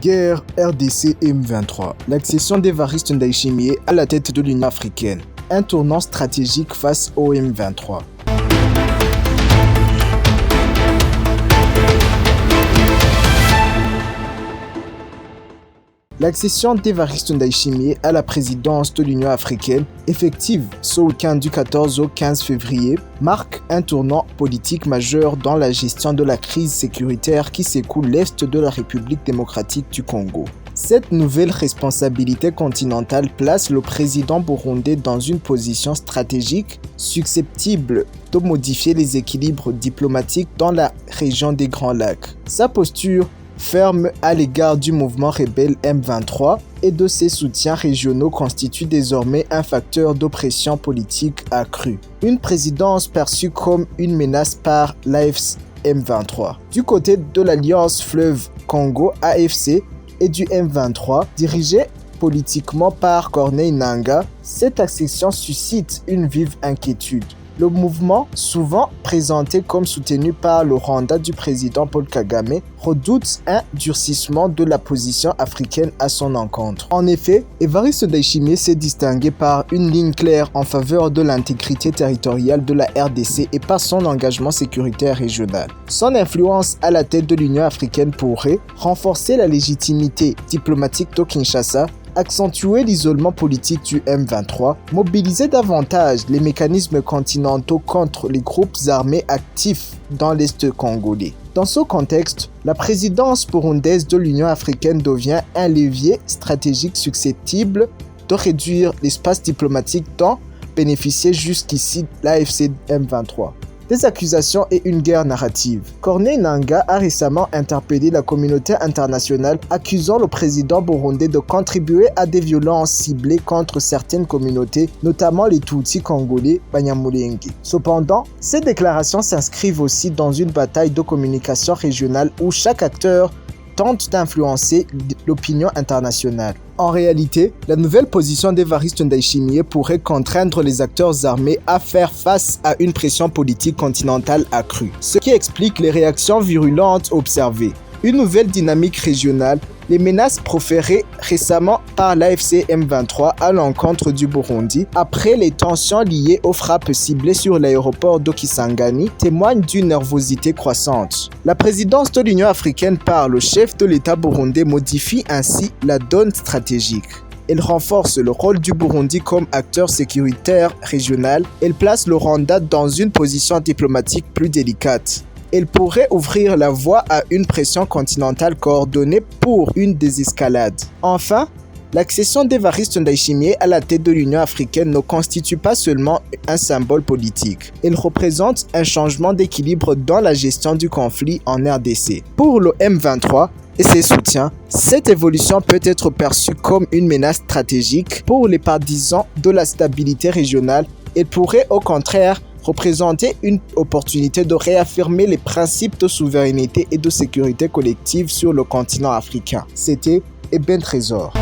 Guerre RDC M23. L'accession d'Évariste Ndayishimiye à la tête de l'Union africaine. Un tournant stratégique face au M23. L'accession d'Évariste Ndayishimiye à la présidence de l'Union africaine, effective ce week-end du 14 au 15 février, marque un tournant politique majeur dans la gestion de la crise sécuritaire qui secoue l'Est de la République démocratique du Congo. Cette nouvelle responsabilité continentale place le président burundais dans une position stratégique susceptible de modifier les équilibres diplomatiques dans la région des Grands Lacs. Sa posture ferme à l'égard du mouvement rebelle M23 et de ses soutiens régionaux constitue désormais un facteur d'oppression politique accrue. Une présidence perçue comme une menace par l'AFC M23. Du côté de l'Alliance Fleuve Congo AFC et du M23, dirigé politiquement par Corneille Nangaa, cette accession suscite une vive inquiétude. Le mouvement, souvent présenté comme soutenu par le Rwanda du président Paul Kagame, redoute un durcissement de la position africaine à son encontre. En effet, Évariste Ndayishimiye s'est distingué par une ligne claire en faveur de l'intégrité territoriale de la RDC et par son engagement sécuritaire régional. Son influence à la tête de l'Union africaine pourrait renforcer la légitimité diplomatique de Kinshasa, accentuer l'isolement politique du M23, mobiliser davantage les mécanismes continentaux contre les groupes armés actifs dans l'Est congolais. Dans ce contexte, la présidence burundaise de l'Union africaine devient un levier stratégique susceptible de réduire l'espace diplomatique dont bénéficiait jusqu'ici l'AFC M23. Des accusations et une guerre narrative. Corneille Nangaa a récemment interpellé la communauté internationale accusant le président burundais de contribuer à des violences ciblées contre certaines communautés, notamment les Tutsis congolais Banyamulenge. Cependant, ces déclarations s'inscrivent aussi dans une bataille de communication régionale où chaque acteur tente d'influencer l'opinion internationale. En réalité, la nouvelle position d'Évariste Ndayishimiye pourrait contraindre les acteurs armés à faire face à une pression politique continentale accrue, ce qui explique les réactions virulentes observées. Une nouvelle dynamique régionale, les menaces proférées récemment par l'AFC M23 à l'encontre du Burundi, après les tensions liées aux frappes ciblées sur l'aéroport d'Okisangani, témoignent d'une nervosité croissante. La présidence de l'Union africaine par le chef de l'État burundais modifie ainsi la donne stratégique. Elle renforce le rôle du Burundi comme acteur sécuritaire régional. Elle place le Rwanda dans une position diplomatique plus délicate. Elle pourrait ouvrir la voie à une pression continentale coordonnée pour une désescalade. Enfin, l'accession d'Évariste Ndayishimiye à la tête de l'Union africaine ne constitue pas seulement un symbole politique. Elle représente un changement d'équilibre dans la gestion du conflit en RDC. Pour le M23 et ses soutiens, cette évolution peut être perçue comme une menace stratégique pour les partisans de la stabilité régionale. Elle pourrait au contraire représenter une opportunité de réaffirmer les principes de souveraineté et de sécurité collective sur le continent africain. C'était Eben Trésor.